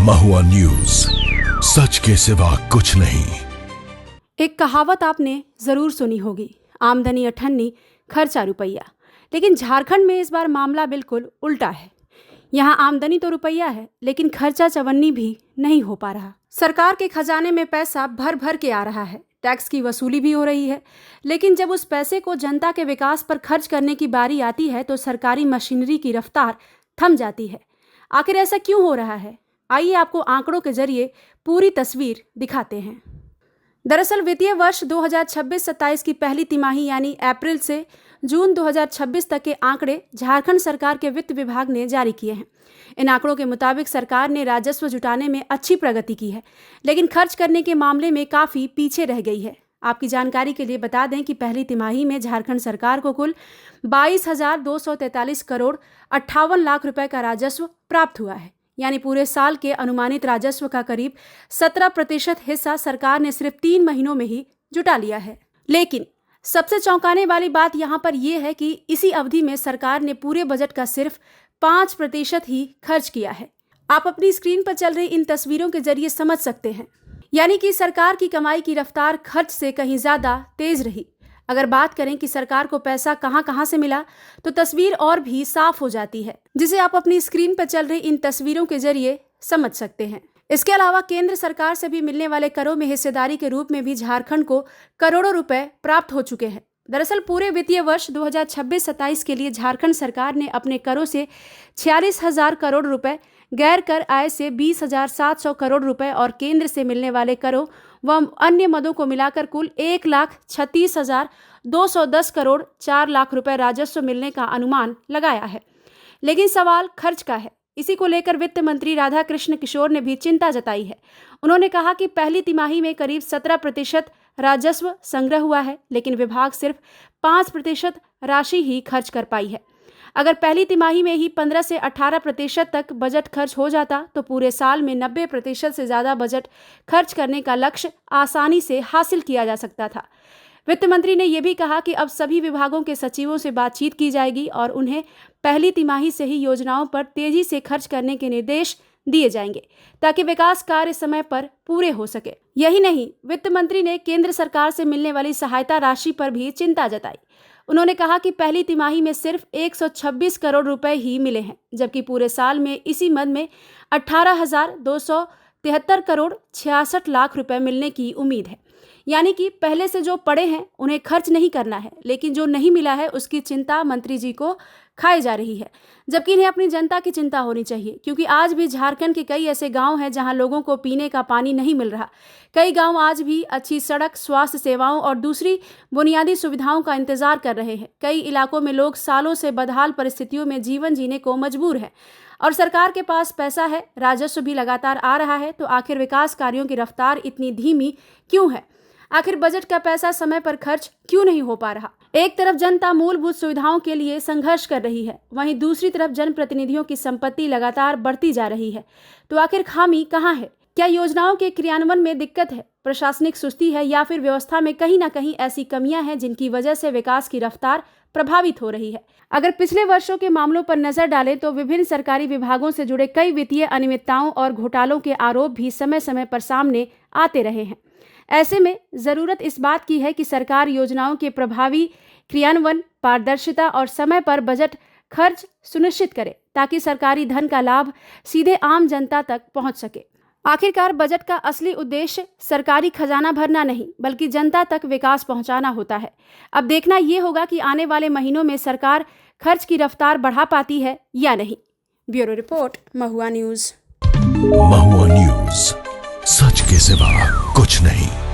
महुआ news, सच के सिवा कुछ नहीं। एक कहावत आपने जरूर सुनी होगी, आमदनी अठन्नी खर्चा रुपया। लेकिन झारखंड में इस बार मामला बिल्कुल उल्टा है। यहाँ आमदनी तो रुपया है, लेकिन खर्चा चवन्नी भी नहीं हो पा रहा। सरकार के खजाने में पैसा भर भर के आ रहा है, टैक्स की वसूली भी हो रही है, लेकिन जब उस पैसे को जनता के विकास पर खर्च करने की बारी आती है तो सरकारी मशीनरी की रफ्तार थम जाती है। आखिर ऐसा क्यों हो रहा है? आइए आपको आंकड़ों के जरिए पूरी तस्वीर दिखाते हैं। दरअसल वित्तीय वर्ष 2026-27 की पहली तिमाही यानी अप्रैल से जून 2026 तक के आंकड़े झारखंड सरकार के वित्त विभाग ने जारी किए हैं। इन आंकड़ों के मुताबिक सरकार ने राजस्व जुटाने में अच्छी प्रगति की है, लेकिन खर्च करने के मामले में काफी पीछे रह गई है। आपकी जानकारी के लिए बता दें कि पहली तिमाही में झारखंड सरकार को कुल 22,243 करोड़ 58 लाख रुपए का राजस्व प्राप्त हुआ है। यानी पूरे साल के अनुमानित राजस्व का करीब 17% हिस्सा सरकार ने सिर्फ 3 महीनों में ही जुटा लिया है। लेकिन सबसे चौंकाने वाली बात यहाँ पर यह है कि इसी अवधि में सरकार ने पूरे बजट का सिर्फ 5% ही खर्च किया है। आप अपनी स्क्रीन पर चल रही इन तस्वीरों के जरिए समझ सकते हैं, यानी कि सरकार की कमाई की रफ्तार खर्च से कहीं ज्यादा तेज रही। अगर बात करें कि सरकार को पैसा कहां से मिला, तो तस्वीर और भी साफ हो जाती है, जिसे आप अपनी स्क्रीन पर चल रही इन तस्वीरों के जरिए समझ सकते हैं। इसके अलावा केंद्र सरकार से भी मिलने वाले करों में हिस्सेदारी के रूप में भी झारखंड को करोड़ों रुपए प्राप्त हो चुके हैं। दरअसल पूरे वित्तीय वर्ष 2026-27 के लिए झारखंड सरकार ने अपने करों से 46,000 करोड़ रुपए, गैर कर आय से 20,700 करोड़ रुपए और केंद्र से मिलने वाले करों व अन्य मदों को मिलाकर कुल 1,36,210 करोड़ 4 लाख रुपए राजस्व मिलने का अनुमान लगाया है। लेकिन सवाल खर्च का है। इसी को लेकर वित्त मंत्री राधाकृष्ण किशोर ने भी चिंता जताई है। उन्होंने कहा कि पहली तिमाही में करीब 17% राजस्व संग्रह हुआ है, लेकिन विभाग सिर्फ 5% राशि ही खर्च कर पाई है। अगर पहली तिमाही में ही 15 से 18% तक बजट खर्च हो जाता तो पूरे साल में 90% से ज्यादा बजट खर्च करने का लक्ष्य आसानी से हासिल किया जा सकता था। वित्त मंत्री ने यह भी कहा कि अब सभी विभागों के सचिवों से बातचीत की जाएगी और उन्हें पहली तिमाही से ही योजनाओं पर तेजी से खर्च करने के निर्देश दिए जाएंगे, ताकि विकास कार्य समय पर पूरे हो सके। यही नहीं, वित्त मंत्री ने केंद्र सरकार से मिलने वाली सहायता राशि पर भी चिंता जताई। उन्होंने कहा कि पहली तिमाही में सिर्फ 126 करोड़ रुपए ही मिले हैं, जबकि पूरे साल में इसी मद में 18,273 करोड़ 66 लाख रुपए मिलने की उम्मीद है। यानी कि पहले से जो पड़े हैं उन्हें खर्च नहीं करना है, लेकिन जो नहीं मिला है उसकी चिंता मंत्री जी को खाई जा रही है, जबकि इन्हें अपनी जनता की चिंता होनी चाहिए, क्योंकि आज भी झारखंड के कई ऐसे गांव हैं जहां लोगों को पीने का पानी नहीं मिल रहा। कई गांव आज भी अच्छी सड़क, स्वास्थ्य सेवाओं और दूसरी बुनियादी सुविधाओं का इंतजार कर रहे हैं। कई इलाकों में लोग सालों से बदहाल परिस्थितियों में जीवन जीने को मजबूर हैं और सरकार के पास पैसा है, राजस्व भी लगातार आ रहा है, तो आखिर विकास कार्यों की रफ्तार इतनी धीमी क्यों है? आखिर बजट का पैसा समय पर खर्च क्यों नहीं हो पा रहा? एक तरफ जनता मूलभूत सुविधाओं के लिए संघर्ष कर रही है, वहीं दूसरी तरफ जनप्रतिनिधियों की संपत्ति लगातार बढ़ती जा रही है। तो आखिर खामी कहाँ है? क्या योजनाओं के क्रियान्वयन में दिक्कत है, प्रशासनिक सुस्ती है, या फिर व्यवस्था में कहीं ना कहीं ऐसी कमियां हैं जिनकी वजह से विकास की रफ्तार प्रभावित हो रही है? अगर पिछले वर्षों के मामलों पर नजर डालें तो विभिन्न सरकारी विभागों से जुड़े कई वित्तीय अनियमितताओं और घोटालों के आरोप भी समय समय पर सामने आते रहे हैं। ऐसे में जरूरत इस बात की है कि सरकार योजनाओं के प्रभावी क्रियान्वयन, पारदर्शिता और समय पर बजट खर्च सुनिश्चित करे, ताकि सरकारी धन का लाभ सीधे आम जनता तक पहुंच सके। आखिरकार बजट का असली उद्देश्य सरकारी खजाना भरना नहीं, बल्कि जनता तक विकास पहुंचाना होता है। अब देखना यह होगा कि आने वाले महीनों में सरकार खर्च की रफ्तार बढ़ा पाती है या नहीं। ब्यूरो रिपोर्ट, महुआ न्यूज। महुआ न्यूज, सच के सिवा कुछ नहीं।